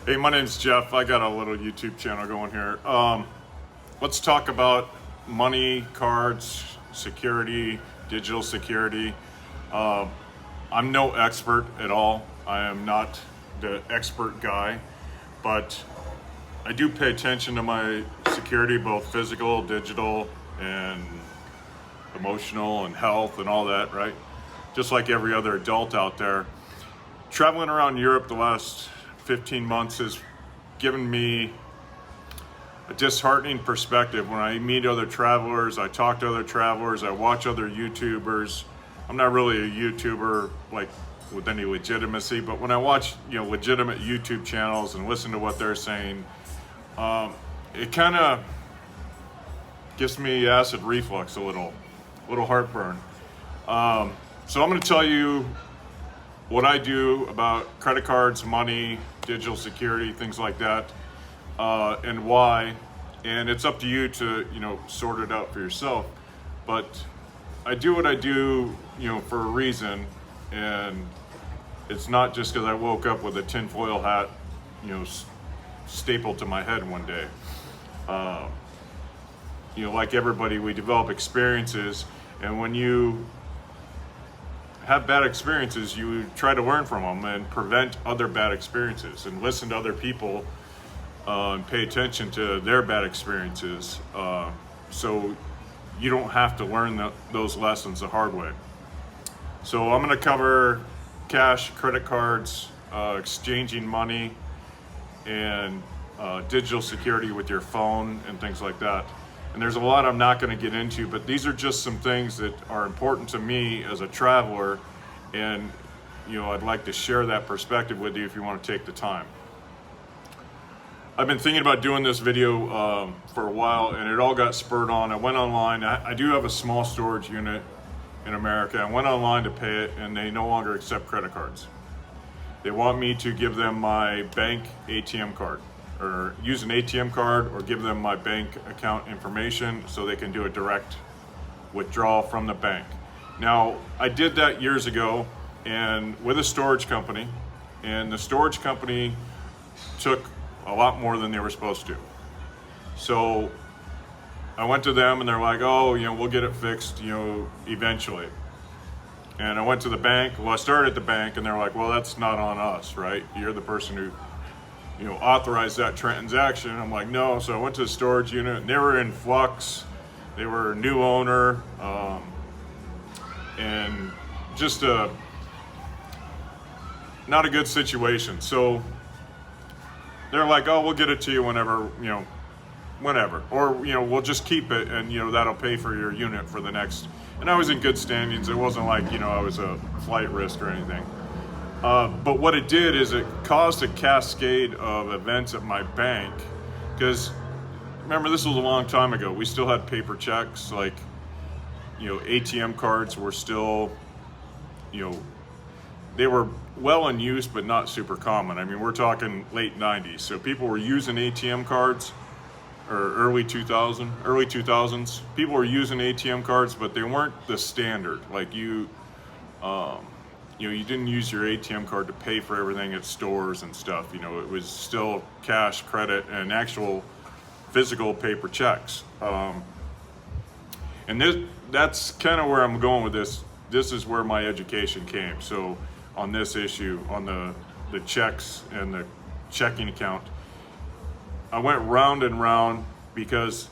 Hey, my name's Jeff. I got a little YouTube channel going here. Let's talk about money, cards, security, digital security. I'm no expert at all. I am not the expert guy, but I do pay attention to my security, both physical, digital, and emotional, and health, and all that, right? Just like every other adult out there. Traveling around Europe the last 15 months has given me a disheartening perspective. When I meet other travelers, I talk to other travelers, I watch other YouTubers. I'm not really a YouTuber like with any legitimacy, but when I watch legitimate YouTube channels and listen to what they're saying, it kind of gives me acid reflux a little heartburn. So I'm going to tell you what I do about credit cards, money, digital security, things like that, and why. And it's up to you to, sort it out for yourself. But I do what I do, for a reason. And it's not just because I woke up with a tinfoil hat, stapled to my head one day. Like everybody, we develop experiences. And when you have bad experiences, you try to learn from them and prevent other bad experiences and listen to other people and pay attention to their bad experiences so you don't have to learn those lessons the hard way. So I'm going to cover cash, credit cards, exchanging money, and digital security with your phone and things like that. And there's a lot I'm not going to get into, but these are just some things that are important to me as a traveler, and I'd like to share that perspective with you if you want to take the time. I've been thinking about doing this video for a while, and it all got spurred on. I went online. I do have a small storage unit in America. I went online to pay it, and they no longer accept credit cards. They want me to give them my bank ATM card, or use an ATM card, or give them my bank account information so they can do a direct withdrawal from the bank. Now, I did that years ago and with a storage company, and the storage company took a lot more than they were supposed to. So I went to them and they're like, oh, we'll get it fixed, eventually. And I went to the bank. Well, I started at the bank and they're like, well, that's not on us, right? You're the person who authorized that transaction. I'm like, no. So I went to the storage unit and they were in flux. They were a new owner, and just not a good situation. So they're like, oh, we'll get it to you whenever, whenever, or, we'll just keep it and, that'll pay for your unit for the next. And I was in good standings. It wasn't like, I was a flight risk or anything. But what it did is it caused a cascade of events at my bank, because remember, this was a long time ago. We still had paper checks, like, ATM cards were still, they were well in use, but not super common. I mean, we're talking late 90s. So people were using ATM cards, or early 2000s. People were using ATM cards, but they weren't the standard. Like you didn't use your ATM card to pay for everything at stores and stuff. It was still cash, credit, and actual physical paper checks. And that's kind of where I'm going with this. This is where my education came. So on this issue, on the checks and the checking account, I went round and round because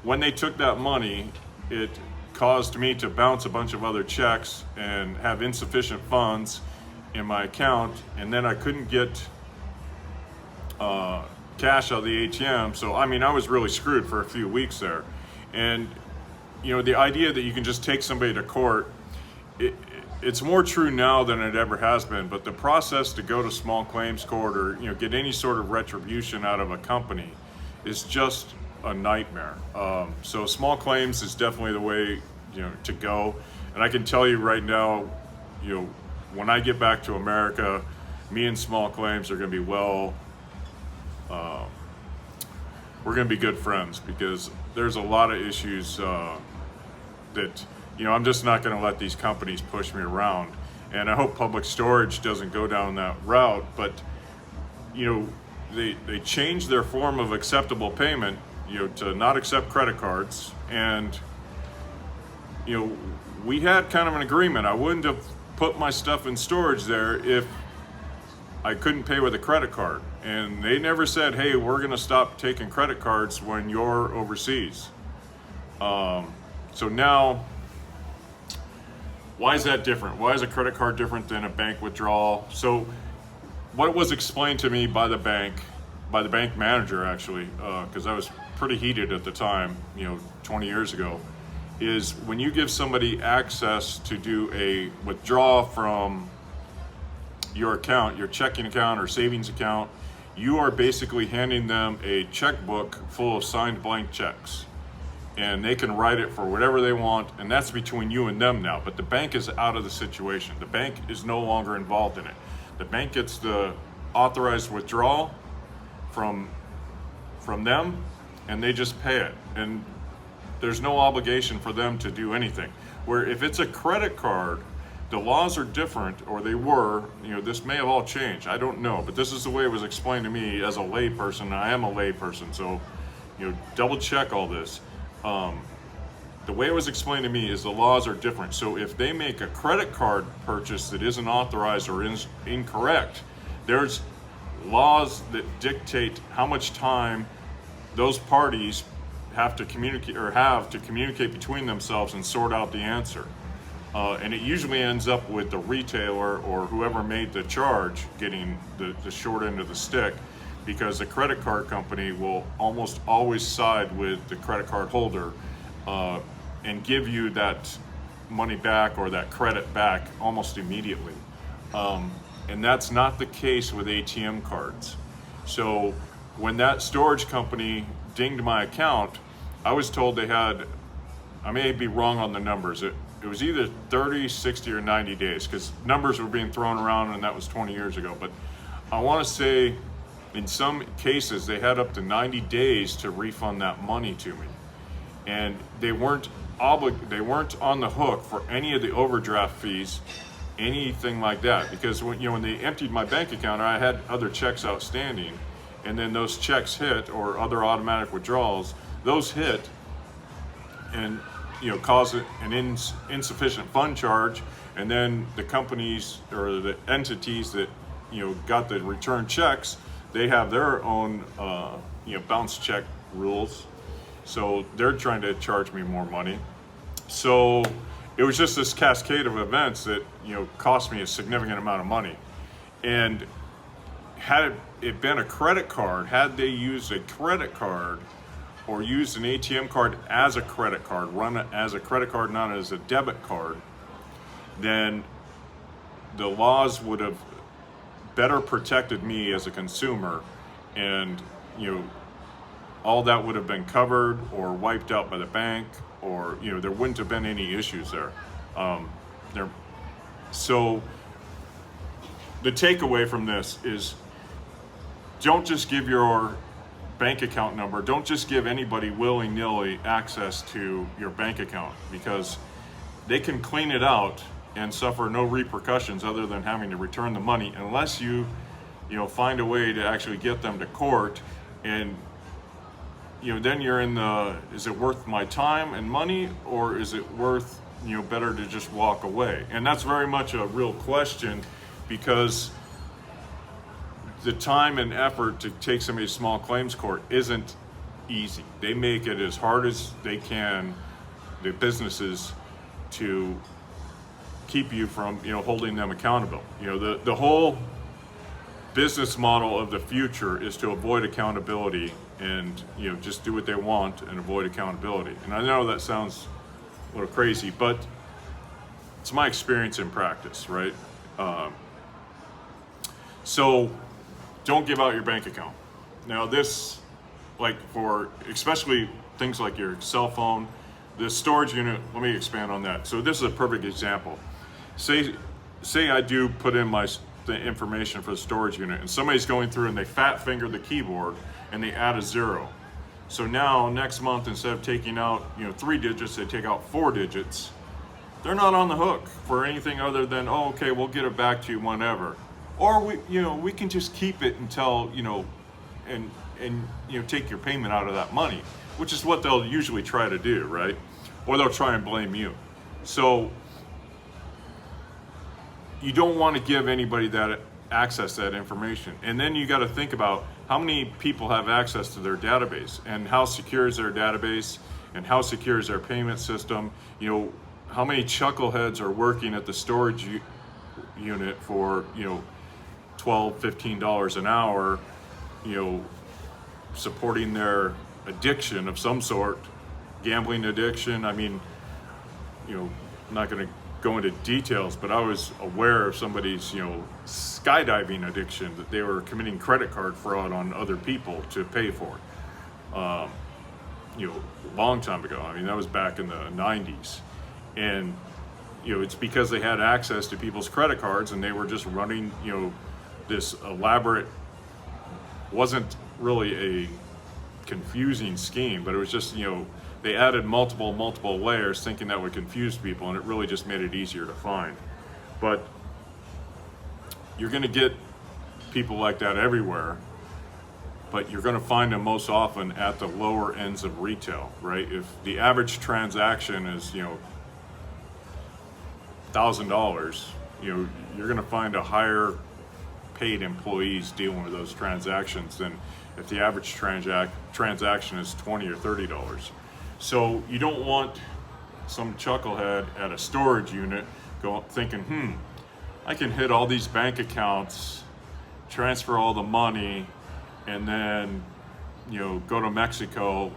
when they took that money, it caused me to bounce a bunch of other checks and have insufficient funds in my account, and then I couldn't get cash out of the ATM. So I was really screwed for a few weeks there. And the idea that you can just take somebody to court, it's more true now than it ever has been. But the process to go to small claims court or get any sort of retribution out of a company is just a nightmare. So small claims is definitely the way to go. And I can tell you right now, when I get back to America, me and small claims are going to be we're going to be good friends, because there's a lot of issues that I'm just not going to let these companies push me around. And I hope Public Storage doesn't go down that route. But they changed their form of acceptable payment, to not accept credit cards. And we had kind of an agreement. I wouldn't have put my stuff in storage there if I couldn't pay with a credit card. And they never said, hey, we're going to stop taking credit cards when you're overseas. So now, why is that different? Why is a credit card different than a bank withdrawal? So what was explained to me by the bank manager, actually, because I was pretty heated at the time, 20 years ago, is when you give somebody access to do a withdrawal from your account, your checking account or savings account, you are basically handing them a checkbook full of signed blank checks. And they can write it for whatever they want, and that's between you and them now. But the bank is out of the situation. The bank is no longer involved in it. The bank gets the authorized withdrawal from them, and they just pay it. And there's no obligation for them to do anything. Where if it's a credit card, the laws are different, or they were. This may have all changed. I don't know, but this is the way it was explained to me as a lay person. I am a lay person, so double check all this. The way it was explained to me is the laws are different. So if they make a credit card purchase that isn't authorized or is incorrect, there's laws that dictate how much time those parties have to communicate between themselves and sort out the answer. And it usually ends up with the retailer or whoever made the charge getting the short end of the stick, because the credit card company will almost always side with the credit card holder and give you that money back or that credit back almost immediately. And that's not the case with ATM cards. So when that storage company dinged my account, I was told they had, I may be wrong on the numbers, it was either 30, 60, or 90 days, because numbers were being thrown around and that was 20 years ago. But I want to say in some cases they had up to 90 days to refund that money to me. And they weren't on the hook for any of the overdraft fees, anything like that, because when they emptied my bank account, I had other checks outstanding, and then those checks hit, or other automatic withdrawals, those hit and cause an insufficient fund charge, and then the companies or the entities that got the return checks, they have their own bounce check rules, so they're trying to charge me more money. So it was just this cascade of events that cost me a significant amount of money. And had it been a credit card, had they used a credit card or used an ATM card as a credit card, run it as a credit card, not as a debit card, then the laws would have better protected me as a consumer, and all that would have been covered or wiped out by the bank, or there wouldn't have been any issues there. So the takeaway from this is, don't just give your bank account number, don't just give anybody willy-nilly access to your bank account, because they can clean it out and suffer no repercussions other than having to return the money, unless you find a way to actually get them to court. And then you're in the, is it worth my time and money, or is it worth better to just walk away? And that's very much a real question, because the time and effort to take somebody to small claims court isn't easy. They make it as hard as they can, the businesses, to keep you from holding them accountable. The whole business model of the future is to avoid accountability and just do what they want and avoid accountability. And I know that sounds a little crazy, but it's my experience in practice, right? So don't give out your bank account. Now this, for especially things like your cell phone, the storage unit, let me expand on that. So this is a perfect example. Say I do put in the information for the storage unit, and somebody's going through and they fat finger the keyboard and they add a 0. So now next month, instead of taking out 3 digits, they take out 4 digits. They're not on the hook for anything other than, oh, okay, we'll get it back to you whenever. Or we can just keep it until and take your payment out of that money, which is what they'll usually try to do, right? Or they'll try and blame you. So you don't want to give anybody that access to that information. And then you got to think about how many people have access to their database, and how secure is their database, and how secure is their payment system. How many chuckleheads are working at the storage unit for $12, $15 an hour, supporting their addiction of some sort, gambling addiction. I mean, I'm not going to go into details, but I was aware of somebody's, skydiving addiction, that they were committing credit card fraud on other people to pay for it. A long time ago. I mean, that was back in the 90s. And, it's because they had access to people's credit cards, and they were just running, this elaborate, wasn't really a confusing scheme, but it was just, they added multiple layers thinking that would confuse people, and it really just made it easier to find. But you're going to get people like that everywhere, but you're going to find them most often at the lower ends of retail, right? If the average transaction is, $1,000, you're going to find a higher paid employees dealing with those transactions than if the average transaction is $20 or $30. So you don't want some chucklehead at a storage unit thinking, I can hit all these bank accounts, transfer all the money, and then go to Mexico,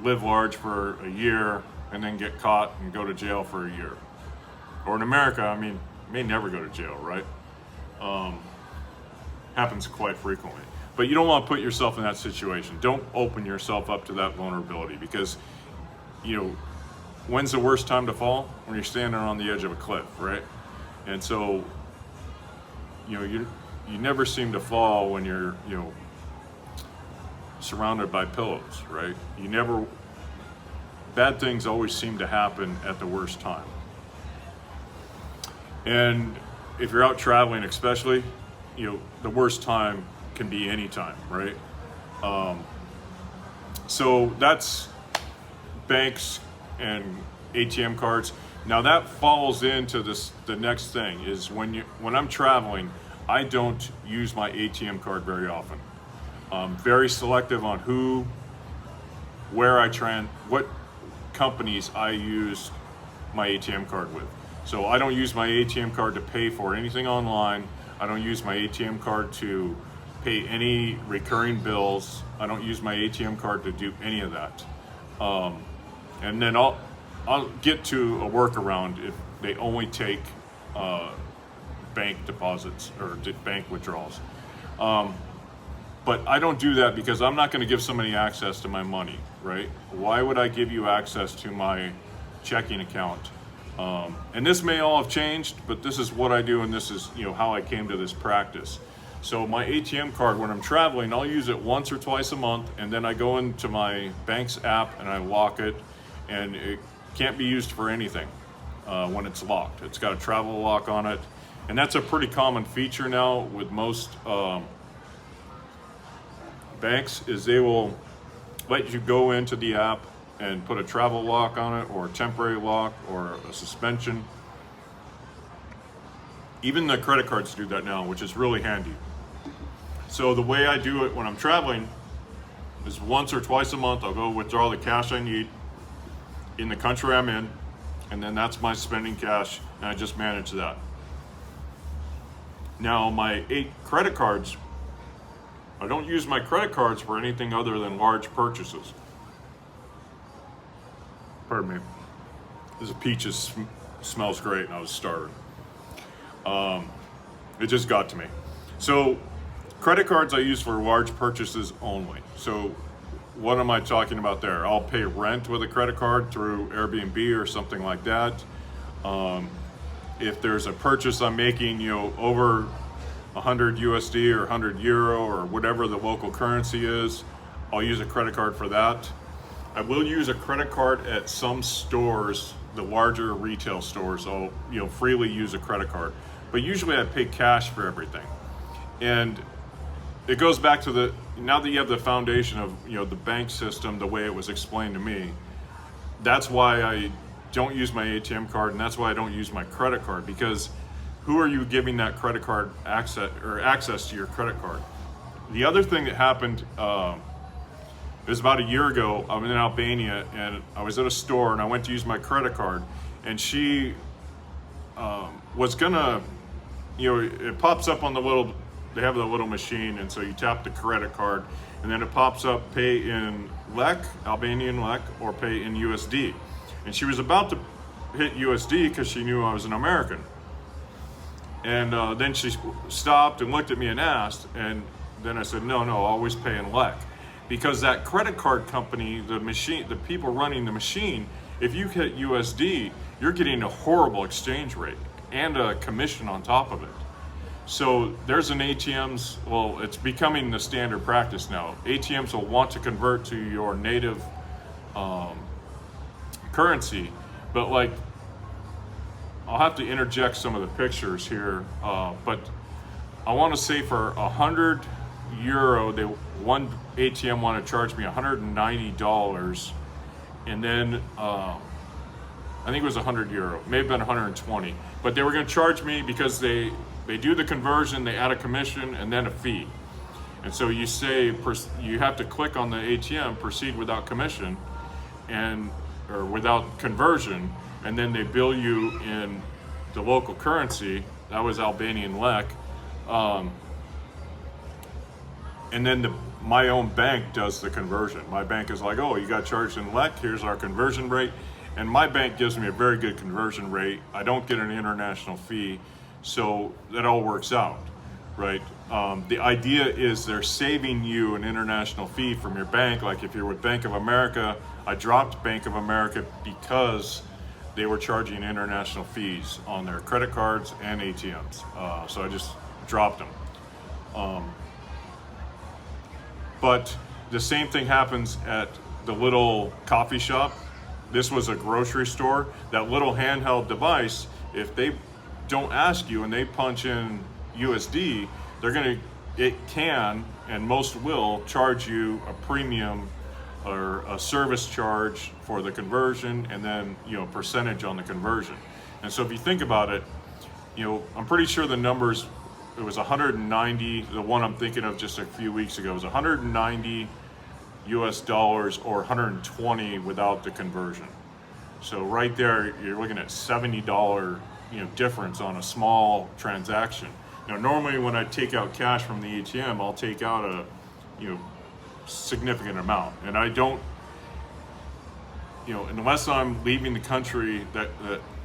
live large for a year, and then get caught and go to jail for a year. Or in America, I mean, may never go to jail, right? Happens quite frequently. But you don't want to put yourself in that situation. Don't open yourself up to that vulnerability, because when's the worst time to fall? When you're standing on the edge of a cliff, right? And so you never seem to fall when you're surrounded by pillows, right? Bad things always seem to happen at the worst time. And if you're out traveling especially, the worst time can be any time, right? So that's banks and ATM cards. Now that falls into the next thing is when I'm traveling, I don't use my ATM card very often. Very selective on what companies I use my ATM card with. So I don't use my ATM card to pay for anything online. I don't use my ATM card to pay any recurring bills. I don't use my ATM card to do any of that. And then I'll get to a workaround if they only take bank deposits or bank withdrawals. But I don't do that because I'm not going to give somebody access to my money, right? Why would I give you access to my checking account? And this may all have changed, but this is what I do, and this is how I came to this practice. So my ATM card, when I'm traveling, I'll use it once or twice a month, and then I go into my bank's app and I lock it, and it can't be used for anything when it's locked. It's got a travel lock on it, and that's a pretty common feature now with most banks, is they will let you go into the app and put a travel lock on it, or a temporary lock, or a suspension. Even the credit cards do that now, which is really handy. So the way I do it when I'm traveling is once or twice a month, I'll go withdraw the cash I need in the country I'm in, and then that's my spending cash, and I just manage that. Now my 8 credit cards, I don't use my credit cards for anything other than large purchases. Pardon me. This peaches smells great, and I was starving. It just got to me. So credit cards I use for large purchases only. So what am I talking about there? I'll pay rent with a credit card through Airbnb or something like that. If there's a purchase I'm making, over 100 USD or 100 euro or whatever the local currency is, I'll use a credit card for that. I will use a credit card at some stores, the larger retail stores. I'll freely use a credit card, but usually I pay cash for everything. And it goes back to now that you have the foundation of, the bank system, the way it was explained to me. That's why I don't use my ATM card, and that's why I don't use my credit card, because who are you giving that credit card access to your credit card? The other thing that happened, it was about a year ago. I'm in Albania and I was at a store and I went to use my credit card, and she was gonna, it pops up on they have the little machine, and so you tap the credit card and then it pops up pay in lek, Albanian lek, or pay in USD. And she was about to hit USD because she knew I was an American. And then she stopped and looked at me and asked, and then I said, no, always pay in lek. Because that credit card company, the people running the machine, if you hit USD, you're getting a horrible exchange rate and a commission on top of it. So there's well, it's becoming the standard practice now. ATMs will want to convert to your native currency, but like, I'll have to interject some of the pictures here, but I want to say for €100, one ATM wanted to charge me $190, and then I think it was €100, may have been 120, but they were going to charge me because they do the conversion, they add a commission and then a fee. And so you have to click on the ATM, proceed without commission, or without conversion, and then they bill you in the local currency. That was Albanian lek. And then my own bank does the conversion. My bank is like, oh, you got charged in lek, here's our conversion rate. And my bank gives me a very good conversion rate. I don't get an international fee, so that all works out, right? The idea is they're saving you an international fee from your bank. Like if you're with Bank of America, I dropped Bank of America because they were charging international fees on their credit cards and ATMs. So I just dropped them. But the same thing happens at the little coffee shop. This was a grocery store. That little handheld device, if they don't ask you and they punch in USD, it can, and most will, charge you a premium or a service charge for the conversion, and then percentage on the conversion. And so if you think about it, I'm pretty sure the numbers, it was 190, the one I'm thinking of just a few weeks ago was 190 US dollars or 120 without the conversion. So right there, you're looking at $70 difference on a small transaction. Now normally when I take out cash from the ATM, I'll take out a significant amount, and I don't, unless I'm leaving the country,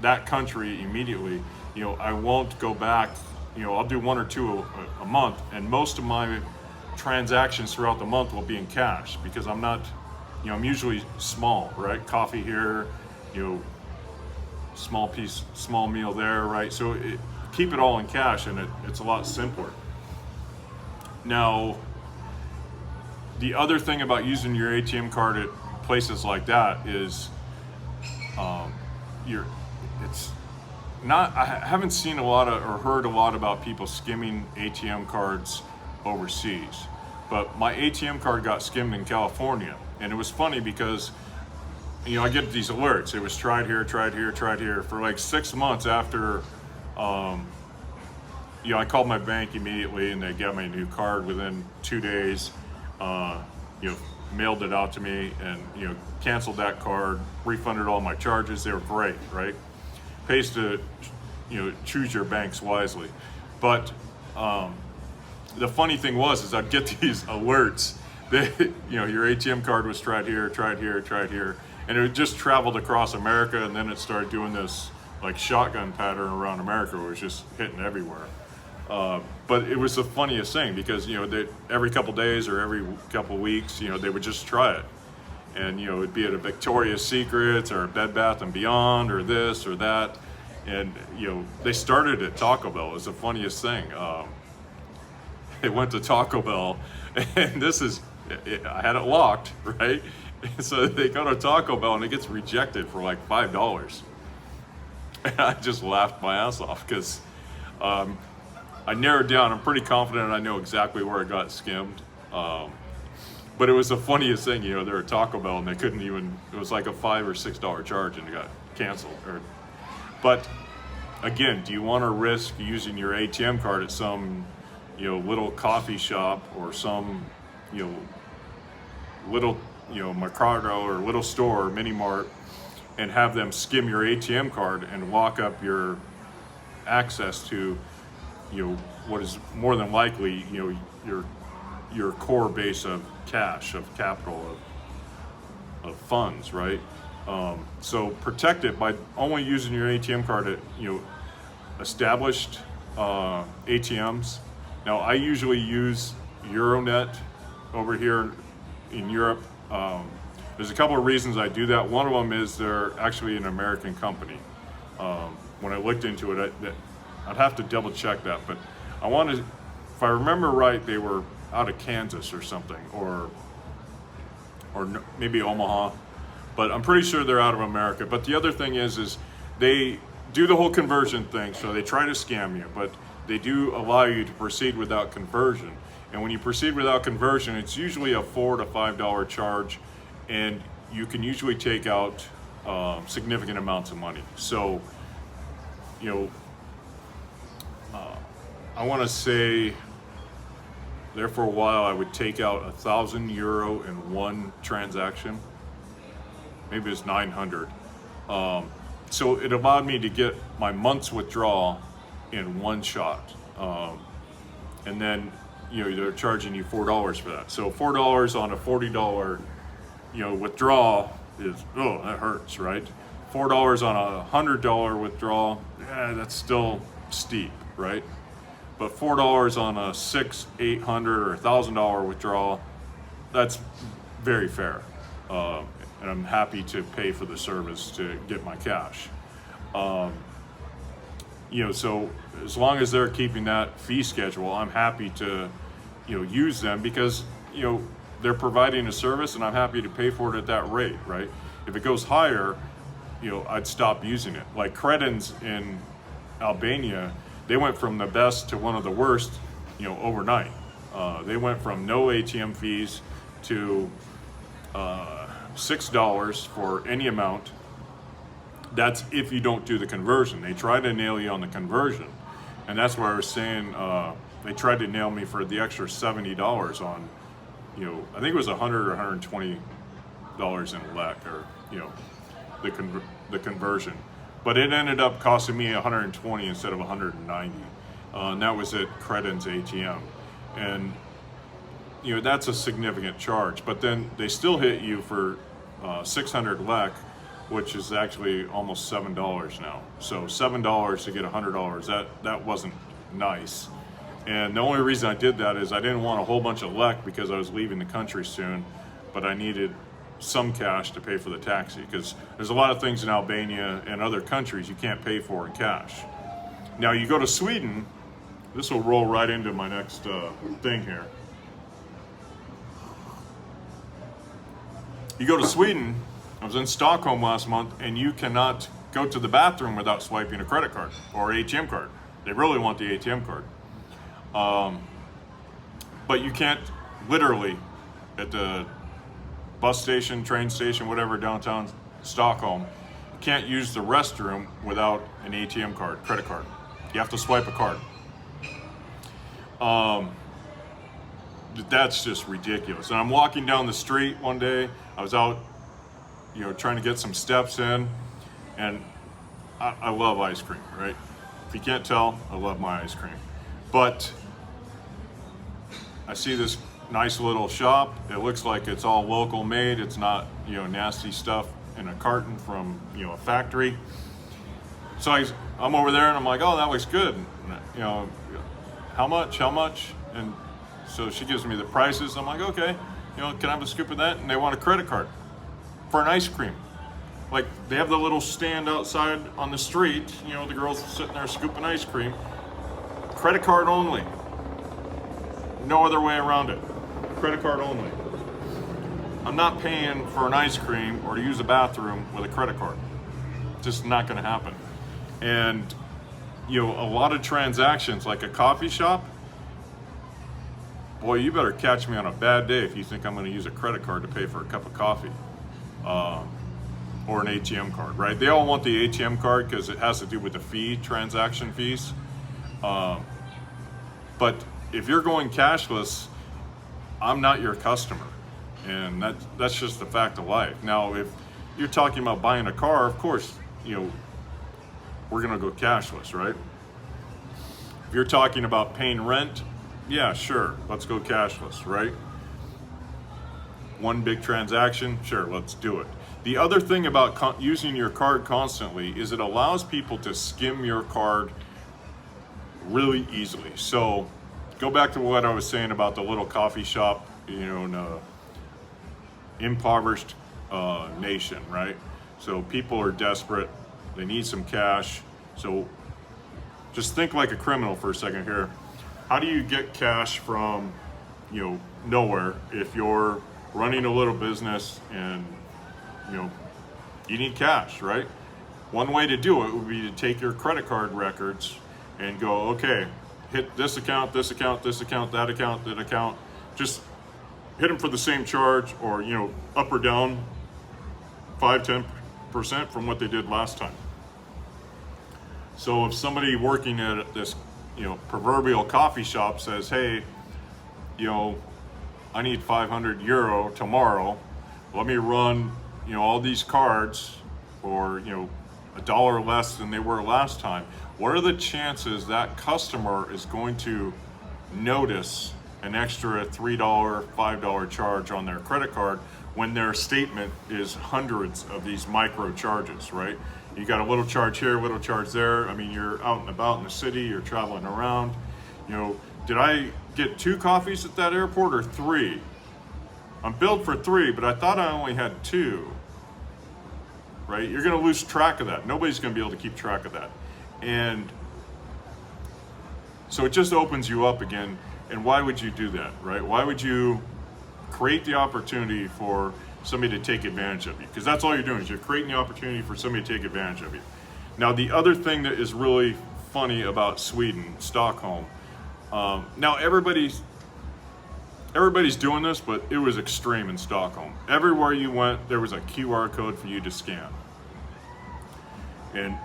that country immediately, I won't go back. I'll do one or two a month, and most of my transactions throughout the month will be in cash because I'm not, I'm usually small, right? Coffee here, small meal there, right? So keep it all in cash, and it's a lot simpler. Now, the other thing about using your ATM card at places like that is, I haven't seen a lot of or heard a lot about people skimming ATM cards overseas, but my ATM card got skimmed in California, and it was funny because I get these alerts. It was tried here for like 6 months after. I called my bank immediately, and they got me a new card within 2 days. Mailed it out to me, and canceled that card, refunded all my charges. They were great, right? Pays to choose your banks wisely. But the funny thing is I'd get these alerts that your ATM card was tried here, and it just traveled across America, and then it started doing this like shotgun pattern around America, where it was just hitting everywhere. But it was the funniest thing because every couple days or every couple weeks, they would just try it, and it'd be at a Victoria's Secrets or a Bed Bath and Beyond or this or that, and they started at Taco Bell. It was the funniest thing. They went to Taco Bell, and I had it locked, right? So they go to Taco Bell and it gets rejected for like $5. And I just laughed my ass off because I narrowed down. I'm pretty confident I know exactly where it got skimmed. But it was the funniest thing, you know, they were Taco Bell and they couldn't even, it was like a $5 or $6 charge and it got canceled. But again, do you want to risk using your ATM card at some, you know, little coffee shop or some, you know, little, you know, Mercado or little store, mini mart, and have them skim your ATM card and lock up your access to, you know, what is more than likely, you know, your core base of cash, of capital, of funds, right? So protect it by only using your ATM card at, you know, established ATMs. Now I usually use Euronet over here in Europe. There's a couple of reasons I do that. One of them is they're actually an American company. When I looked into it, I'd have to double check that, but I wanted, if I remember right, they were out of Kansas or something, or maybe Omaha, but I'm pretty sure they're out of America. But the other thing is they do the whole conversion thing, so they try to scam you, but they do allow you to proceed without conversion. And when you proceed without conversion, it's usually a $4 to $5 charge, and you can usually take out significant amounts of money. So, you know, I want to say there for a while I would take out €1,000 in one transaction. Maybe it's 900. So it allowed me to get my month's withdrawal in one shot. And then, you know, they're charging you $4 for that. So $4 on a $40, you know, withdrawal is, oh, that hurts, right? $4 on a $100 withdrawal, yeah, that's still steep, right? But $4 on a $600, $800, or $1,000 withdrawal, that's very fair. And I'm happy to pay for the service to get my cash. You know, so as long as they're keeping that fee schedule, I'm happy to, you know, use them because, you know, they're providing a service and I'm happy to pay for it at that rate, right? If it goes higher, you know, I'd stop using it. Like Credens in Albania, they went from the best to one of the worst, you know, overnight. They went from no ATM fees to $6 for any amount. That's if you don't do the conversion. They try to nail you on the conversion. And that's why I was saying they tried to nail me for the extra $70 on, you know, I think it was $100 or $120 in LEC, or, you know, the conversion. But it ended up costing me $120 instead of $190. And that was at Credens ATM. And, you know, that's a significant charge. But then they still hit you for 600 LEC, which is actually almost $7 now. So $7 to get $100, that wasn't nice. And the only reason I did that is I didn't want a whole bunch of LEC because I was leaving the country soon, but I needed some cash to pay for the taxi, because there's a lot of things in Albania and other countries you can't pay for in cash. Now you go to Sweden, this will roll right into my next thing here. You go to Sweden, I was in Stockholm last month, and you cannot go to the bathroom without swiping a credit card or ATM card. They really want the ATM card. But you can't literally at the bus station, train station, whatever, downtown Stockholm, you can't use the restroom without an ATM card, credit card. You have to swipe a card. That's just ridiculous. And I'm walking down the street one day, I was out, you know, trying to get some steps in, and I love ice cream, right? If you can't tell, I love my ice cream. But I see this nice little shop. It looks like it's all local made. It's not, you know, nasty stuff in a carton from, you know, a factory. So I'm over there and I'm like, oh, that looks good. And, you know, how much? And so she gives me the prices. I'm like, okay, you know, can I have a scoop of that? And they want a credit card for an ice cream. Like, they have the little stand outside on the street, you know, the girls sitting there scooping ice cream. Credit card only. No other way around it. Credit card only. I'm not paying for an ice cream or to use a bathroom with a credit card. Just not going to happen. And, a lot of transactions, like a coffee shop, boy, you better catch me on a bad day if you think I'm going to use a credit card to pay for a cup of coffee, or an ATM card, right? They all want the ATM card because it has to do with the transaction fees. But if you're going cashless, I'm not your customer, and that's just the fact of life. Now, if you're talking about buying a car, of course, we're going to go cashless, right? If you're talking about paying rent, yeah, sure, let's go cashless, right? One big transaction, sure, let's do it. The other thing about using your card constantly is it allows people to skim your card really easily. So go back to what I was saying about the little coffee shop, in a impoverished nation, right? So people are desperate, they need some cash. So just think like a criminal for a second here. How do you get cash from, nowhere if you're running a little business and, you need cash, right? One way to do it would be to take your credit card records and go, okay, hit this account, this account, this account, that account, that account. Just hit them for the same charge, or, up or down 5-10% from what they did last time. So if somebody working at this, proverbial coffee shop says, hey, I need €500 tomorrow, let me run, all these cards for, $1 less than they were last time. What are the chances that customer is going to notice an extra $3, $5 charge on their credit card when their statement is hundreds of these micro charges, right? You got a little charge here, a little charge there. I mean, you're out and about in the city, you're traveling around. Did I get 2 coffees at that airport or 3? I'm billed for 3, but I thought I only had 2. Right? You're going to lose track of that. Nobody's going to be able to keep track of that. And so it just opens you up again. And why would you do that, right? Why would you create the opportunity for somebody to take advantage of you? Because that's all you're doing, is you're creating the opportunity for somebody to take advantage of you. Now, the other thing that is really funny about Sweden, Stockholm, now everybody's doing this, but it was extreme in Stockholm. Everywhere you went, there was a QR code for you to scan. And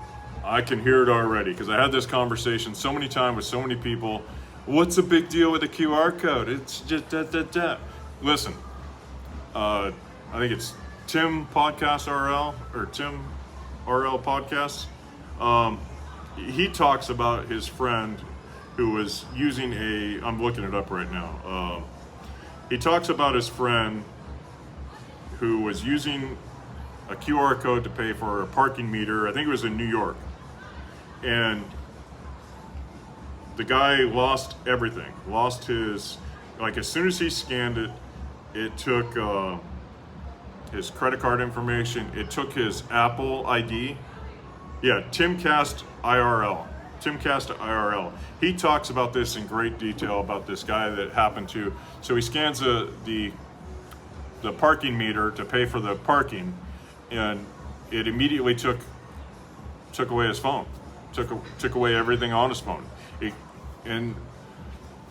I can hear it already, because I had this conversation so many times with so many people. What's the big deal with the QR code? It's just da. Listen, I think it's Tim Podcast RL, or Tim RL Podcast. He talks about his friend who was using I'm looking it up right now. He talks about his friend who was using a QR code to pay for a parking meter. I think it was in New York. And the guy lost everything. Lost his, as soon as he scanned it, it took his credit card information. It took his Apple ID. Yeah, Timcast IRL. Timcast IRL. He talks about this in great detail about this guy that happened to. So he scans the parking meter to pay for the parking, and it immediately took away his phone. Took away everything on his phone. And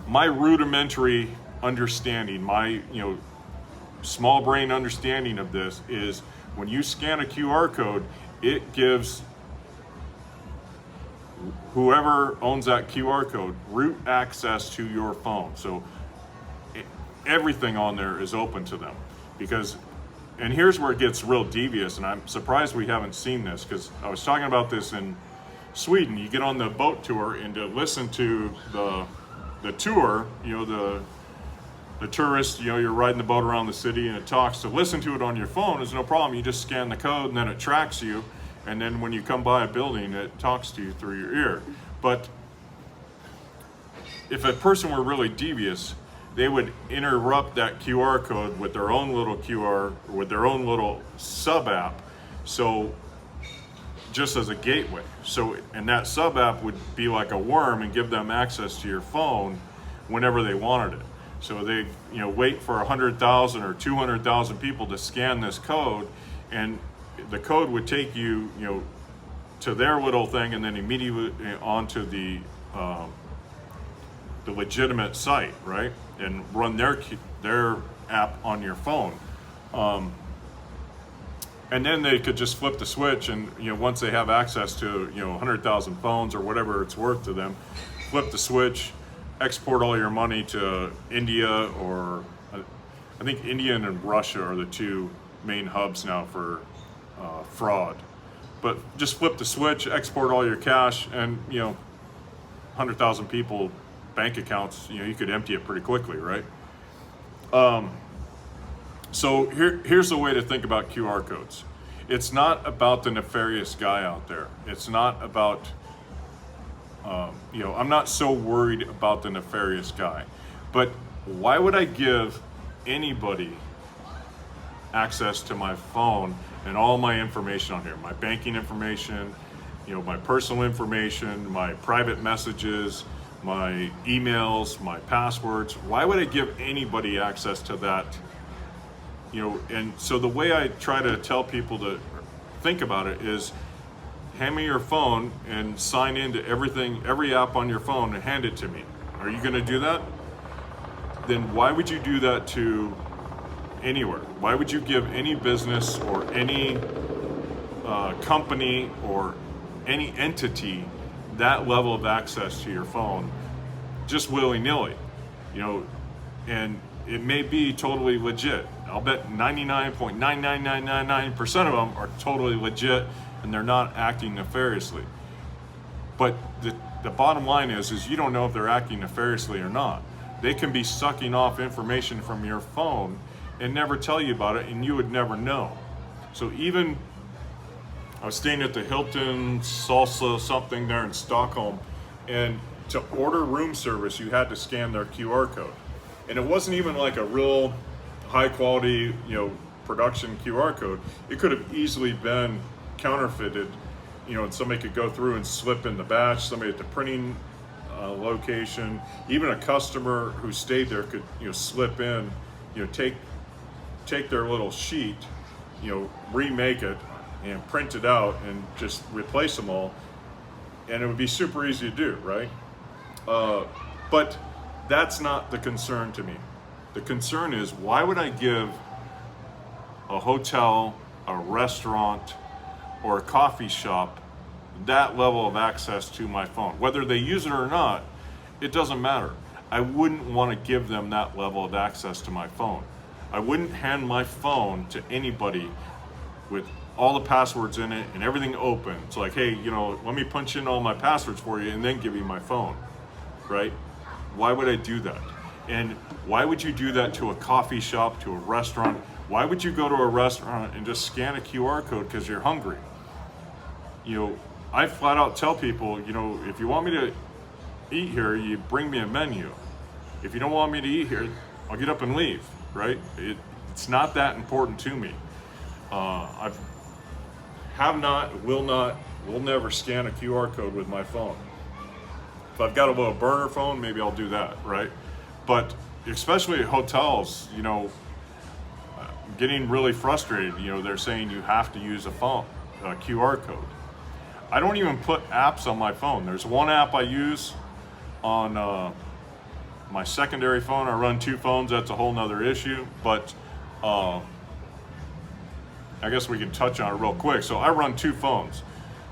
my rudimentary understanding, my small brain understanding of this is, when you scan a QR code, it gives whoever owns that QR code root access to your phone. So everything on there is open to them. And here's where it gets real devious, and I'm surprised we haven't seen this, because I was talking about this in Sweden. You get on the boat tour, and to listen to the tour, the tourist, you're riding the boat around the city and it talks. To listen to it on your phone is no problem. You just scan the code and then it tracks you. And then when you come by a building, it talks to you through your ear. But if a person were really devious, they would interrupt that QR code with their own little with their own little sub app. So just as a gateway. So, and that sub app would be like a worm and give them access to your phone whenever they wanted it. So they, wait for 100,000 or 200,000 people to scan this code, and the code would take you, to their little thing, and then immediately onto the legitimate site, right? And run their app on your phone. And then they could just flip the switch, and once they have access to 100,000 phones or whatever it's worth to them, flip the switch, export all your money to India, or I think India and Russia are the two main hubs now for fraud. But just flip the switch, export all your cash, and 100,000 people bank accounts, you could empty it pretty quickly, right? So here's the way to think about QR codes. It's not about the nefarious guy out there. It's not about, I'm not so worried about the nefarious guy. But why would I give anybody access to my phone and all my information on here? My banking information, my personal information, my private messages, my emails, my passwords. Why would I give anybody access to that? And so the way I try to tell people to think about it is, hand me your phone and sign into every app on your phone, and hand it to me. Are you going to do that? Then why would you do that to anywhere? Why would you give any business or any company or any entity that level of access to your phone just willy-nilly? And it may be totally legit. I'll bet 99.99999% of them are totally legit, and they're not acting nefariously. But the bottom line is you don't know if they're acting nefariously or not. They can be sucking off information from your phone and never tell you about it, and you would never know. So even, I was staying at the Hilton Salsa something there in Stockholm, and to order room service, you had to scan their QR code. And it wasn't even like a real high quality, production QR code. It could have easily been counterfeited, and somebody could go through and slip in the batch, somebody at the printing location, even a customer who stayed there could, slip in, take their little sheet, remake it and print it out and just replace them all. And it would be super easy to do, right? But that's not the concern to me. The concern is, why would I give a hotel, a restaurant, or a coffee shop that level of access to my phone? Whether they use it or not, it doesn't matter. I wouldn't want to give them that level of access to my phone. I wouldn't hand my phone to anybody with all the passwords in it and everything open. It's like, hey, let me punch in all my passwords for you and then give you my phone, right? Why would I do that? And why would you do that to a coffee shop, to a restaurant? Why would you go to a restaurant and just scan a QR code because you're hungry? I flat out tell people, if you want me to eat here, you bring me a menu. If you don't want me to eat here, I'll get up and leave, right? It's not that important to me. Will never scan a QR code with my phone. If I've got a little burner phone, maybe I'll do that, right? But especially at hotels, I'm getting really frustrated. They're saying you have to use a QR code. I don't even put apps on my phone. There's one app I use on my secondary phone. I run two phones. That's a whole nother issue. But I guess we can touch on it real quick. So I run two phones.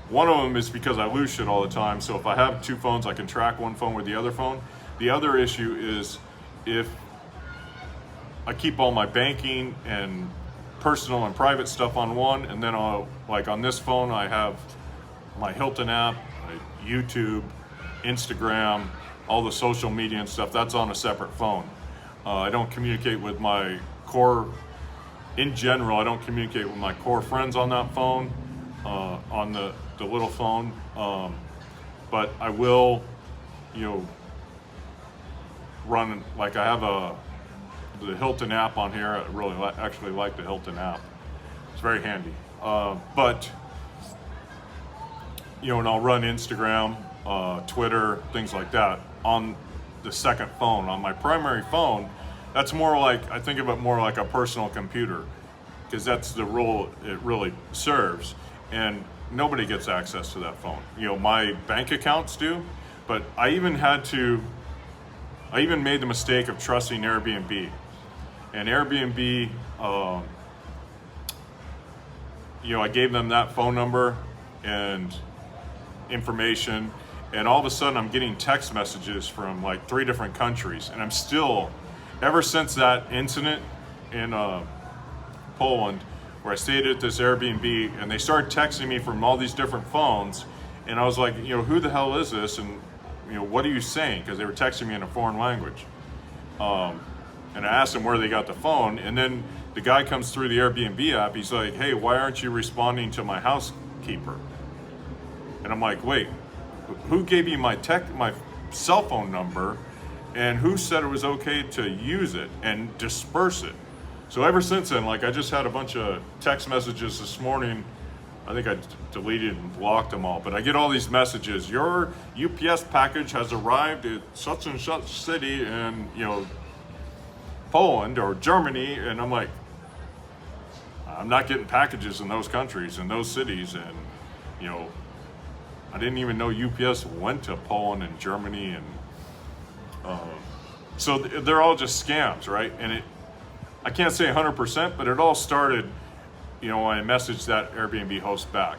One of them is because I lose shit all the time. So if I have two phones, I can track one phone with the other phone. The other issue is if I keep all my banking and personal and private stuff on one, and then like on this phone, I have my Hilton app, my YouTube, Instagram, all the social media and stuff. That's on a separate phone. I don't communicate with my core, in general, I don't communicate with my core friends on that phone, on the little phone. But I will, run, like I have the Hilton app on here. I really actually like the Hilton app. It's very handy. But and I'll run Instagram, Twitter, things like that on the second phone. On my primary phone, that's more like, I think of it more like a personal computer, because that's the role it really serves. And nobody gets access to that phone. You know, my bank accounts do, but I even made the mistake of trusting Airbnb. And Airbnb, I gave them that phone number and information, and all of a sudden I'm getting text messages from like 3 different countries, and I'm still, ever since that incident in Poland, where I stayed at this Airbnb, and they started texting me from all these different phones, and I was like, who the hell is this, and what are you saying? Because they were texting me in a foreign language. And I asked them where they got the phone, and then the guy comes through the Airbnb app. He's like, "Hey, why aren't you responding to my housekeeper?" And I'm like, "Wait, who gave you my cell phone number, and who said it was okay to use it and disperse it?" So ever since then, like, I just had a bunch of text messages this morning. I think I deleted and blocked them all, but I get all these messages. Your UPS package has arrived at such and such city in, Poland or Germany, and I'm like, I'm not getting packages in those countries, in those cities, and I didn't even know UPS went to Poland and Germany, and so they're all just scams, right? And I can't say 100%, but it all started, when I messaged that Airbnb host back.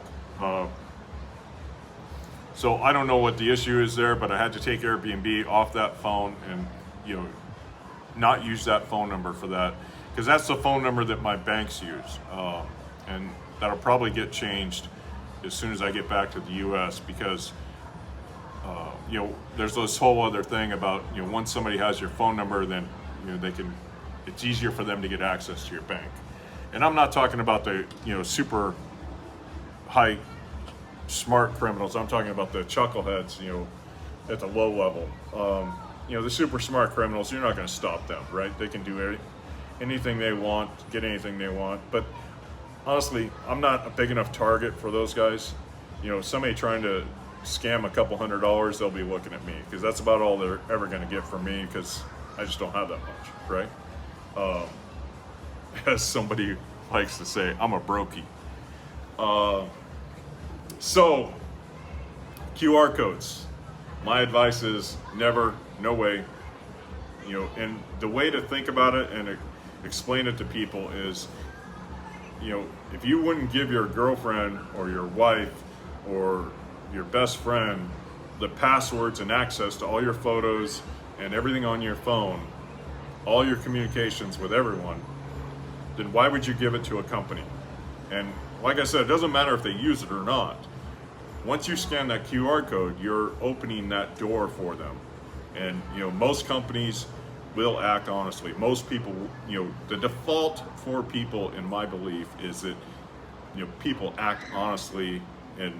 So I don't know what the issue is there, but I had to take Airbnb off that phone and not use that phone number for that, because that's the phone number that my banks use, and that'll probably get changed as soon as I get back to the U.S. because there's this whole other thing about once somebody has your phone number, then it's easier for them to get access to your bank. And I'm not talking about the super high smart criminals. I'm talking about the chuckleheads at the low level. The super smart criminals, you're not going to stop them, right? They can do anything they want, get anything they want. But honestly, I'm not a big enough target for those guys. Somebody trying to scam a couple $100, they'll be looking at me, because that's about all they're ever going to get from me, because I just don't have that much, right? As somebody likes to say, I'm a brokey. So, QR codes. My advice is never, no way. And the way to think about it and explain it to people is, if you wouldn't give your girlfriend or your wife or your best friend the passwords and access to all your photos and everything on your phone, all your communications with everyone, then why would you give it to a company? And like I said, it doesn't matter if they use it or not. Once you scan that QR code, you're opening that door for them. And most companies will act honestly. Most people, the default for people, in my belief, is that people act honestly, and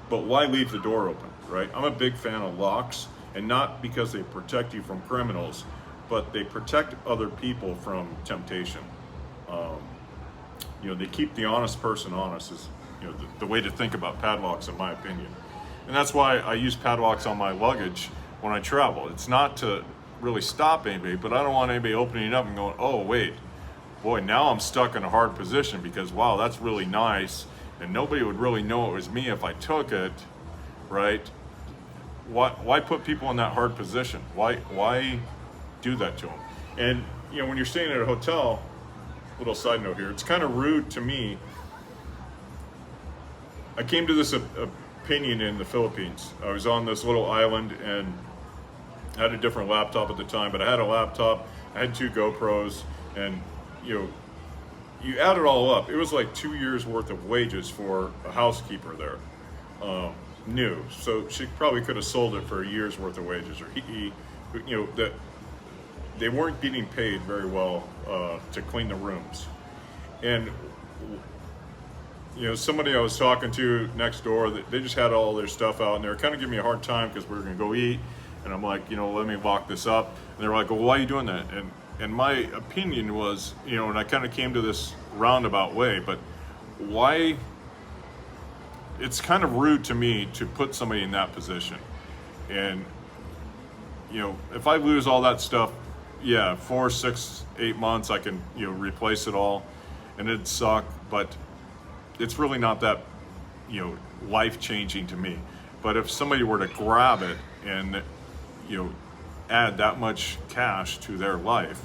but why leave the door open, right? I'm a big fan of locks, and not because they protect you from criminals, but they protect other people from temptation. They keep the honest person honest, is the way to think about padlocks, in my opinion. And that's why I use padlocks on my luggage when I travel. It's not to really stop anybody, but I don't want anybody opening it up and going, oh wait, boy, now I'm stuck in a hard position, because wow, that's really nice, and nobody would really know it was me if I took it, right? Why put people in that hard position? Why do that to them? And when you're staying at a hotel, little side note here, it's kind of rude to me. I came to this opinion in the Philippines. I was on this little island, and I had a different laptop at the time, but I had a laptop, I had 2 GoPros, and you add it all up, it was like 2 years worth of wages for a housekeeper there, new. So she probably could have sold it for a year's worth of wages, or that they weren't getting paid very well to clean the rooms. And somebody I was talking to next door, they just had all their stuff out, and they were kind of giving me a hard time because we were going to go eat, and I'm like, let me lock this up. And they were like, well, why are you doing that? And my opinion was, and I kind of came to this roundabout way, but why? It's kind of rude to me to put somebody in that position. And if I lose all that stuff, yeah, 4, 6, 8 months, I can replace it all, and it'd suck. But it's really not that, life changing to me. But if somebody were to grab it and, add that much cash to their life,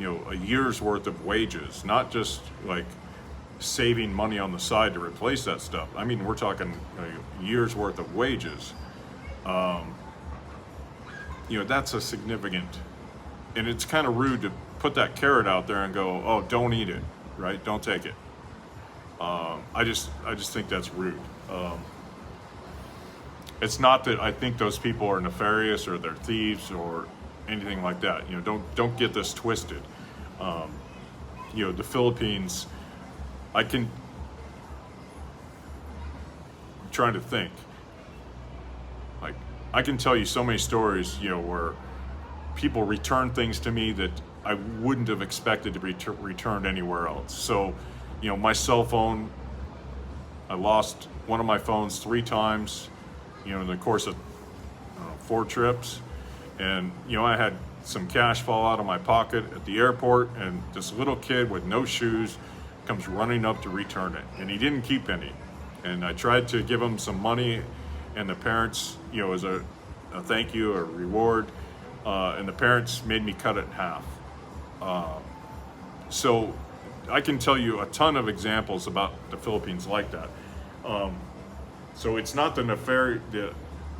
a year's worth of wages, not just like saving money on the side to replace that stuff. I mean, we're talking a year's worth of wages. That's a significant, and it's kind of rude to put that carrot out there and go, oh, don't eat it, right? Don't take it. I just think that's rude. It's not that I think those people are nefarious or they're thieves or anything like that. Don't get this twisted. The Philippines, I'm trying to think. Like, I can tell you so many stories, where people return things to me that I wouldn't have expected to be returned anywhere else. So, my cell phone, I lost one of my phones 3 times, in the course of 4 trips. And, I had some cash fall out of my pocket at the airport, and this little kid with no shoes comes running up to return it. And he didn't keep any. And I tried to give him some money, and the parents, as a thank you or reward, and the parents made me cut it in half. So I can tell you a ton of examples about the Philippines like that. So it's not the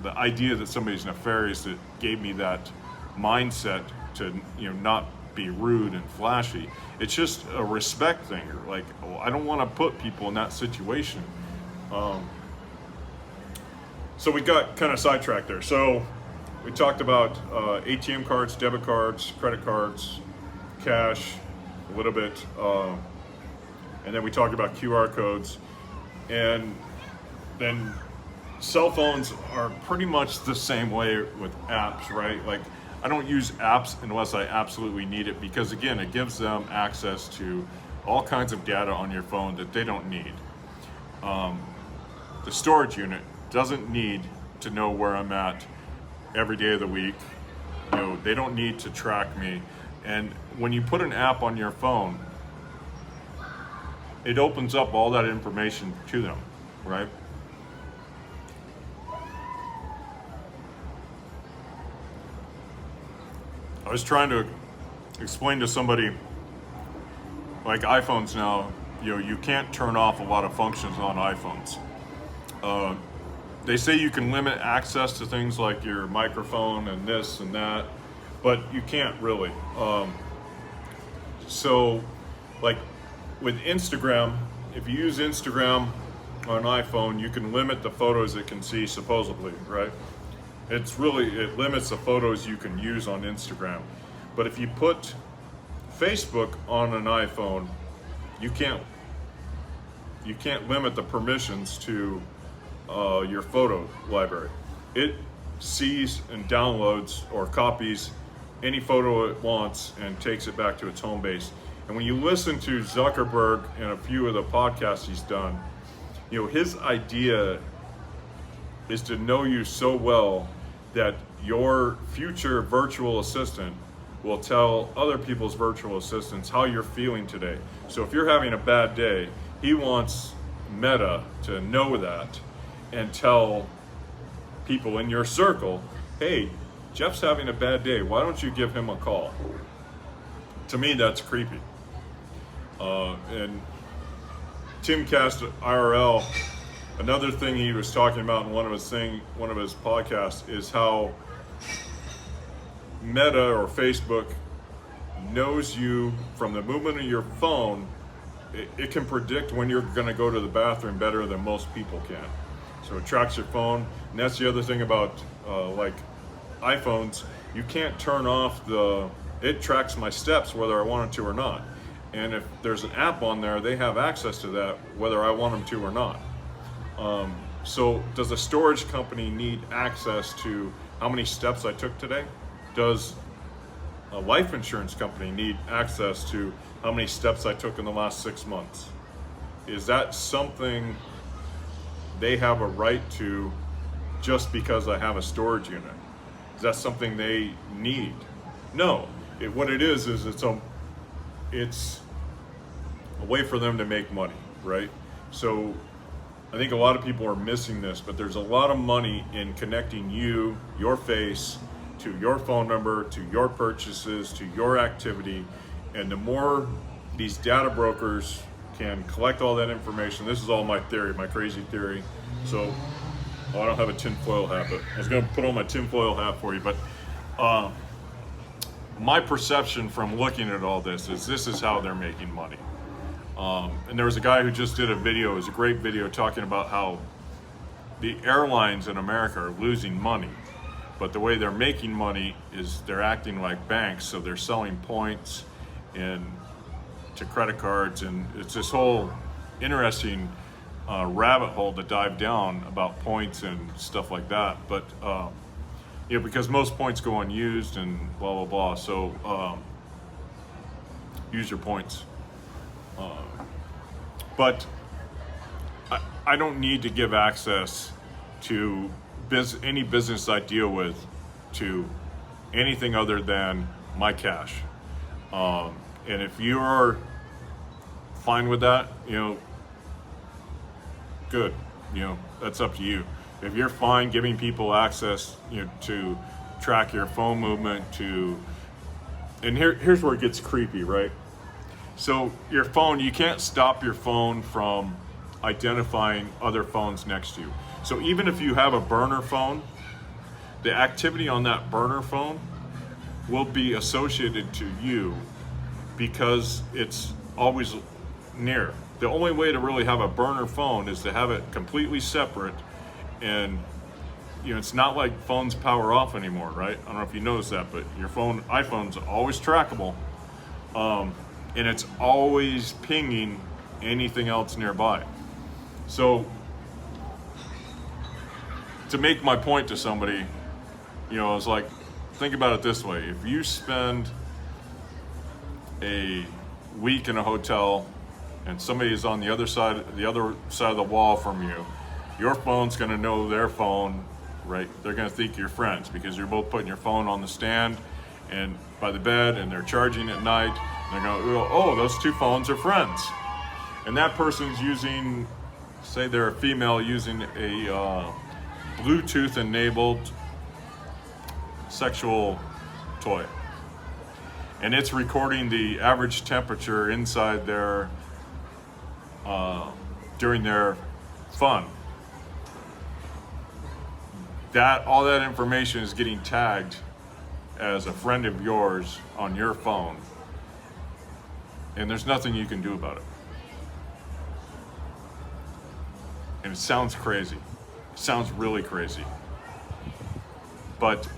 idea that somebody's nefarious that gave me that mindset to not be rude and flashy. It's just a respect thing. Like, I don't want to put people in that situation. So we got kind of sidetracked there. So we talked about ATM cards, debit cards, credit cards, cash, a little bit, and then we talked about QR codes, and then cell phones are pretty much the same way with apps, right? Like, I don't use apps unless I absolutely need it, because again, it gives them access to all kinds of data on your phone that they don't need. The storage unit doesn't need to know where I'm at every day of the week. They don't need to track me. And when you put an app on your phone, it opens up all that information to them, right? I was trying to explain to somebody, like iPhones now, you can't turn off a lot of functions on iPhones. They say you can limit access to things like your microphone and this and that, but you can't really. So, like with Instagram, if you use Instagram on an iPhone, you can limit the photos it can see, supposedly, right? It limits the photos you can use on Instagram. But if you put Facebook on an iPhone, you can't limit the permissions to your photo library. It sees and downloads or copies any photo it wants and takes it back to its home base. And when you listen to Zuckerberg and a few of the podcasts he's done, his idea is to know you so well that your future virtual assistant will tell other people's virtual assistants how you're feeling today. So if you're having a bad day, he wants Meta to know that and tell people in your circle, hey, Jeff's having a bad day. Why don't you give him a call? To me, that's creepy. And Timcast IRL, another thing he was talking about in one of his podcasts is how Meta or Facebook knows you from the movement of your phone. It can predict when you're going to go to the bathroom better than most people can. So it tracks your phone, and that's the other thing about like iPhones. You can't turn off it tracks my steps whether I want it to or not. And if there's an app on there, they have access to that whether I want them to or not. So does a storage company need access to how many steps I took today? Does a life insurance company need access to how many steps I took in the last 6 months? Is that something they have a right to just because I have a storage unit? Is that something they need? No. What it is it's a way for them to make money, right? So I think a lot of people are missing this, but there's a lot of money in connecting you, your face, to your phone number, to your purchases, to your activity. And the more these data brokers can collect all that information, this is all my theory, my crazy theory. So I don't have a tinfoil hat, but I was going to put on my tinfoil hat for you. But my perception from looking at all this is how they're making money. And there was a guy who just did a video, it was a great video, talking about how the airlines in America are losing money. But the way they're making money is they're acting like banks, so they're selling points to credit cards, and it's this whole interesting rabbit hole to dive down about points and stuff like that. But because most points go unused and blah blah blah, so use your points. But I don't need to give access to any business I deal with to anything other than my cash. And if you're fine with that, good. That's up to you. If you're fine giving people access, to track your phone movement, and here's where it gets creepy, right? So your phone, you can't stop your phone from identifying other phones next to you. So even if you have a burner phone, the activity on that burner phone will be associated to you because it's always near. The only way to really have a burner phone is to have it completely separate, and it's not like phones power off anymore, right? I don't know if you noticed that, but your iPhone's always trackable, and it's always pinging anything else nearby. So to make my point to somebody, I was like, think about it this way: if you spend a week in a hotel and somebody is on the other side of the wall from you, your phone's going to know their phone, right? They're going to think you're friends because you're both putting your phone on the stand and by the bed, and they're charging at night. And they're going, oh, those two phones are friends. And that person's using, say they're a female, using a Bluetooth enabled sexual toy. And it's recording the average temperature inside their, during their fun. All that information is getting tagged as a friend of yours on your phone, and there's nothing you can do about it. And it sounds crazy. It sounds really crazy. But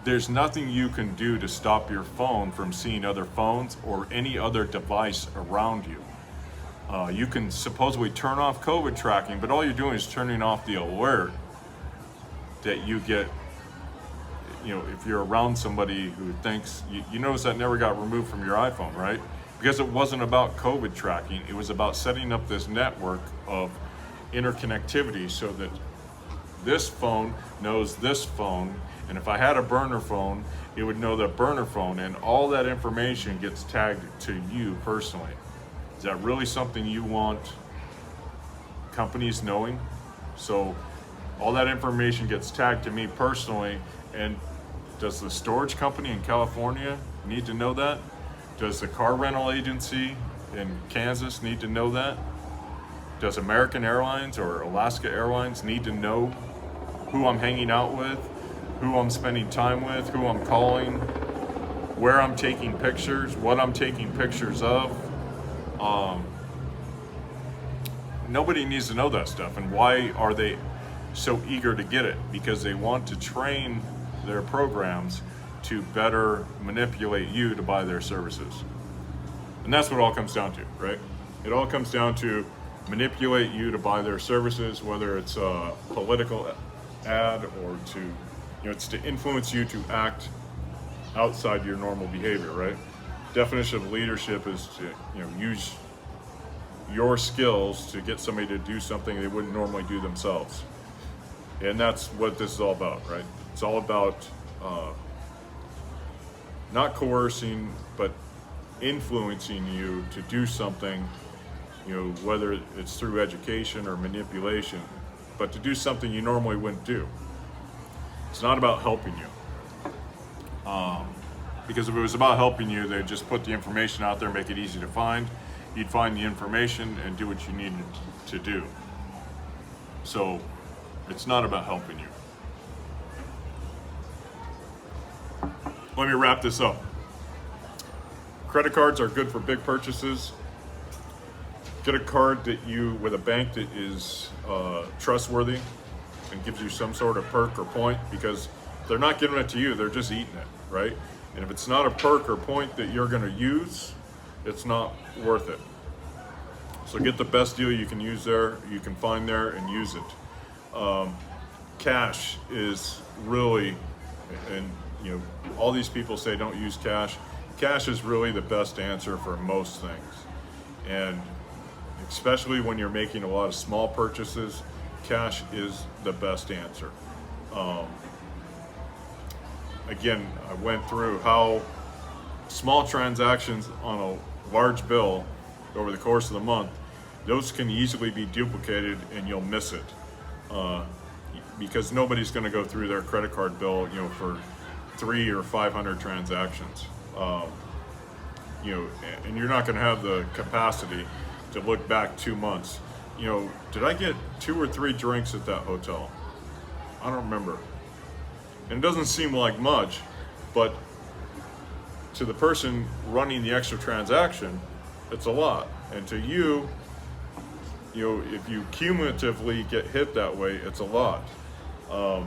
there's nothing you can do to stop your phone from seeing other phones or any other device around you. You can supposedly turn off COVID tracking, but all you're doing is turning off the alert that you get, if you're around somebody who thinks, you notice that never got removed from your iPhone, right? Because it wasn't about COVID tracking, it was about setting up this network of interconnectivity so that this phone knows this phone, and if I had a burner phone, it would know the burner phone, and all that information gets tagged to you personally. Is that really something you want companies knowing? So all that information gets tagged to me personally, and does the storage company in California need to know that? Does the car rental agency in Kansas need to know that? Does American Airlines or Alaska Airlines need to know who I'm hanging out with, who I'm spending time with, who I'm calling, where I'm taking pictures, what I'm taking pictures of? Nobody needs to know that stuff. And why are they so eager to get it? Because they want to train their programs to better manipulate you to buy their services. And that's what it all comes down to, right? It all comes down to manipulate you to buy their services, whether it's a political ad or it's to influence you to act outside your normal behavior, right? Definition of leadership is to use your skills to get somebody to do something they wouldn't normally do themselves. And that's what this is all about, right? It's all about not coercing, but influencing you to do something whether it's through education or manipulation, but to do something you normally wouldn't do. It's not about helping you. Because if it was about helping you, they'd just put the information out there, make it easy to find. You'd find the information and do what you needed to do. So it's not about helping you. Let me wrap this up. Credit cards are good for big purchases. Get a card with a bank that is trustworthy and gives you some sort of perk or point, because they're not giving it to you, they're just eating it, right? And if it's not a perk or point that you're gonna use, it's not worth it. So get the best deal you can find there and use it. Cash is really, and all these people say don't use cash. Cash is really the best answer for most things. And especially when you're making a lot of small purchases, cash is the best answer. Again, I went through how small transactions on a large bill over the course of the month, those can easily be duplicated and you'll miss it. Because nobody's going to go through their credit card bill, for 300 or 500 transactions. And you're not going to have the capacity to look back 2 months. Did I get 2 or 3 drinks at that hotel? I don't remember. And it doesn't seem like much, but to the person running the extra transaction, it's a lot. And to you, if you cumulatively get hit that way, it's a lot. I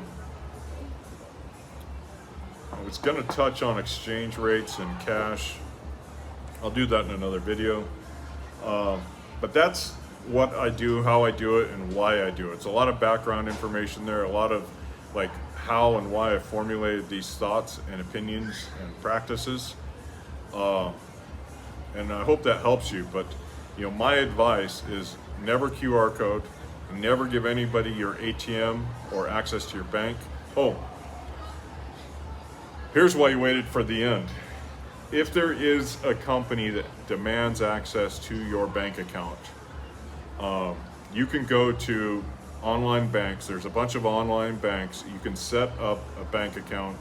was going to touch on exchange rates and cash. I'll do that in another video. But that's what I do, how I do it, and why I do it. It's a lot of background information there, a lot of how and why I formulated these thoughts and opinions and practices. And I hope that helps you. But my advice is never QR code, never give anybody your ATM or access to your bank. Oh, here's why you waited for the end. If there is a company that demands access to your bank account, you can go to online banks. There's a bunch of online banks. You can set up a bank account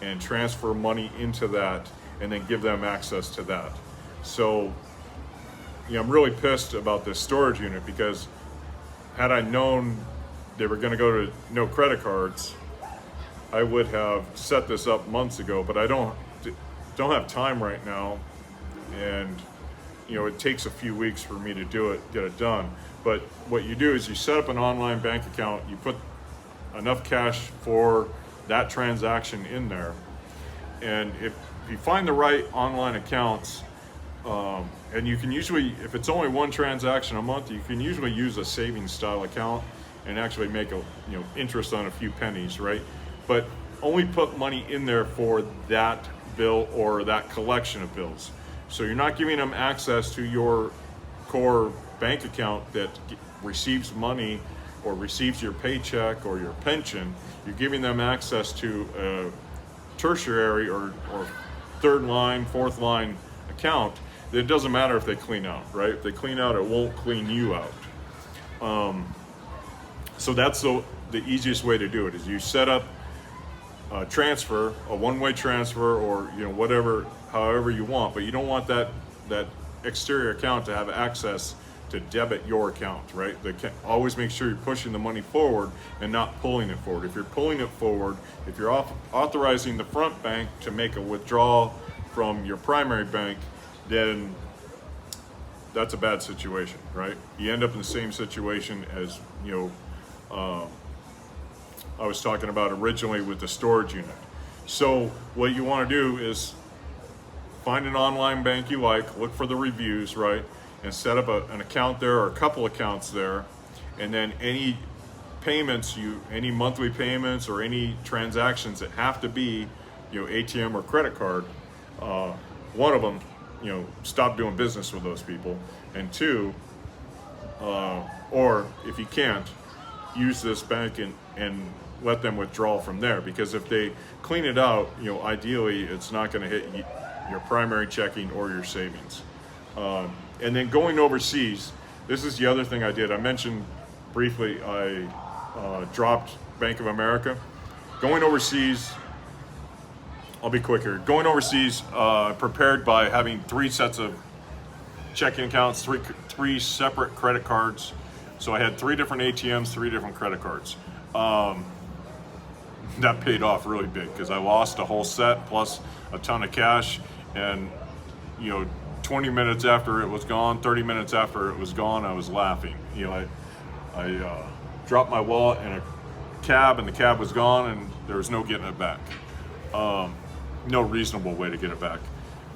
and transfer money into that and then give them access to that. So, I'm really pissed about this storage unit, because had I known they were going to go to no credit cards, I would have set this up months ago, but I don't have time right now, and it takes a few weeks for me to get it done. But what you do is you set up an online bank account, you put enough cash for that transaction in there, and if you find the right online accounts, and you can usually, if it's only one transaction a month, you can usually use a savings style account and actually make interest on a few pennies, right? But only put money in there for that bill or that collection of bills. So you're not giving them access to your core bank account that receives money or receives your paycheck or your pension. You're giving them access to a tertiary or third line, fourth line account. It doesn't matter if they clean out, right? If they clean out, it won't clean you out. So that's the easiest way to do it, is you set up a transfer, a one-way transfer, or however you want, but you don't want that exterior account to have access to debit your account, right? Always make sure you're pushing the money forward and not pulling it forward. If you're pulling it forward, if you're authorizing the front bank to make a withdrawal from your primary bank, then that's a bad situation, right? You end up in the same situation as I was talking about originally with the storage unit. So what you want to do is find an online bank you like, look for the reviews, right? And set up an account there or a couple accounts there. And then any payments, any monthly payments or any transactions that have to be, ATM or credit card, one of them, stop doing business with those people. And two, or if you can't, use this bank and let them withdraw from there, because if they clean it out, ideally it's not going to hit your primary checking or your savings. And then going overseas, This is the other thing I did. I mentioned briefly I dropped Bank of America. Going overseas, I'll be quick here. Going overseas, prepared by having 3 sets of checking accounts, three separate credit cards. So I had 3 different ATMs, 3 different credit cards. That paid off really big because I lost a whole set plus a ton of cash, and 20 minutes after it was gone, 30 minutes after it was gone, I was laughing. I dropped my wallet in a cab, and the cab was gone, and there was no getting it back. No reasonable way to get it back.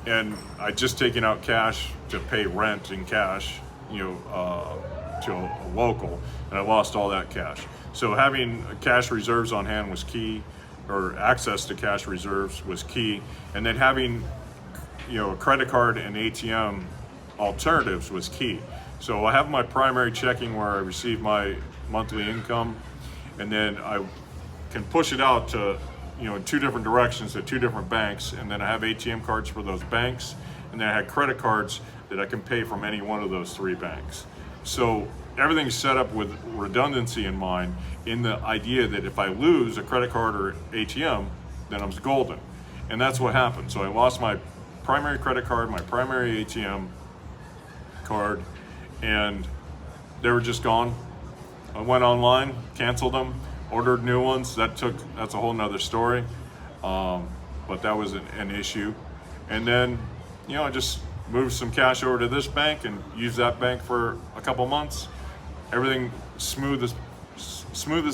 And I just taken out cash to pay rent in cash, to a local, and I lost all that cash. So having cash reserves on hand was key, or access to cash reserves was key, and then having a credit card and ATM alternatives was key. So I have my primary checking where I receive my monthly income, and then I can push it out to in 2 different directions at 2 different banks, and then I have ATM cards for those banks, and then I had credit cards that I can pay from any one of those 3 banks. So everything's set up with redundancy in mind, in the idea that if I lose a credit card or ATM, then I'm golden. And that's what happened. So I lost my primary credit card, my primary ATM card, and they were just gone. I went online, canceled them, ordered new ones. That's a whole nother story. But that was an issue. And then, I just moved some cash over to this bank and used that bank for a couple months. Everything smooth as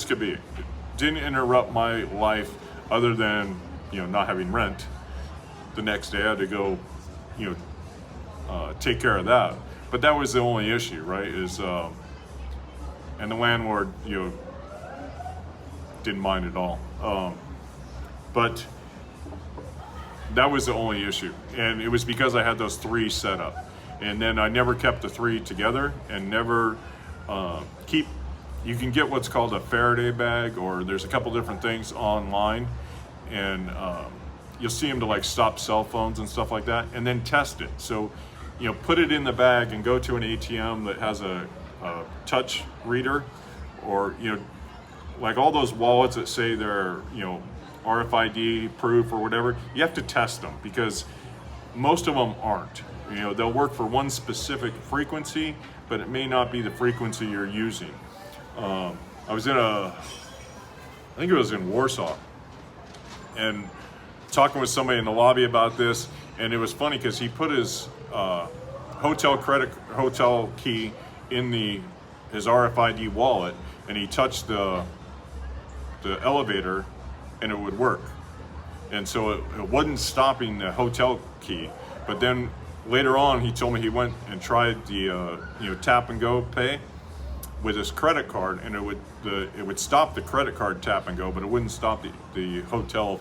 could be. It didn't interrupt my life other than, not having rent. The next day I had to go, take care of that. But that was the only issue, right? And the landlord, didn't mind at all. But that was the only issue. And it was because I had those 3 set up. And then I never kept the 3 together, and never you can get what's called a Faraday bag, or there's a couple different things online, and you'll see them to stop cell phones and stuff like that, and then test it. So, put it in the bag and go to an ATM that has a touch reader, or, all those wallets that say they're, RFID proof or whatever, you have to test them because most of them aren't. They'll work for one specific frequency, but it may not be the frequency you're using. I think it was in Warsaw, and talking with somebody in the lobby about this, and it was funny because he put his hotel key in his RFID wallet, and he touched the elevator, and it would work. And so it wasn't stopping the hotel key. But then later on, he told me he went and tried the tap and go pay with his credit card, and it would stop the credit card tap and go, but it wouldn't stop the hotel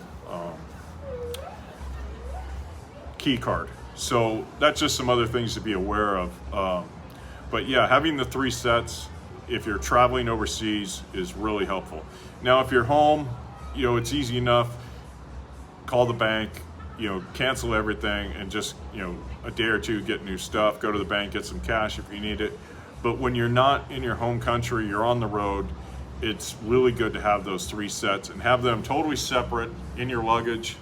key card. So that's just some other things to be aware of. But yeah, having the 3 sets, if you're traveling overseas, is really helpful. Now, if you're home, it's easy enough. Call the bank, cancel everything, and just, a day or 2 get new stuff. Go to the bank, get some cash if you need it. But when you're not in your home country, you're on the road, it's really good to have those 3 sets and have them totally separate in your luggage.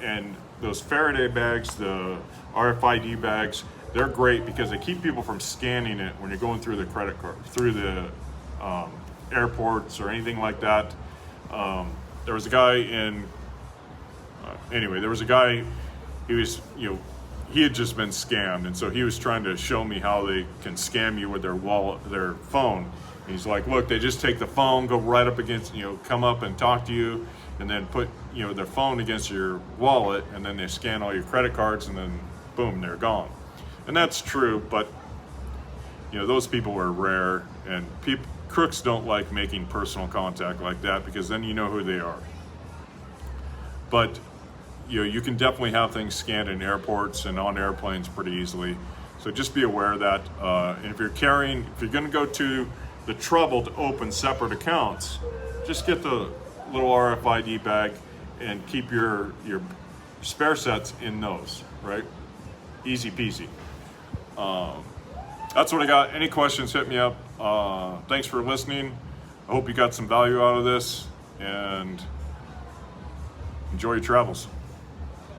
And those Faraday bags, the RFID bags, they're great because they keep people from scanning it when you're going through the credit card, through the airports or anything like that. There was a guy he was, he had just been scammed, and so he was trying to show me how they can scam you with their wallet, their phone. And he's like, look, they just take the phone, go right up against, come up and talk to you, and then put, their phone against your wallet, and then they scan all your credit cards, and then boom, they're gone. And that's true, but those people are rare, and crooks don't like making personal contact like that because then you know who they are. But you can definitely have things scanned in airports and on airplanes pretty easily. So just be aware of that. And if you're going to go to the trouble to open separate accounts, just get the little RFID bag and keep your spare sets in those, right? Easy peasy. That's what I got. Any questions, hit me up. Thanks for listening. I hope you got some value out of this, and enjoy your travels.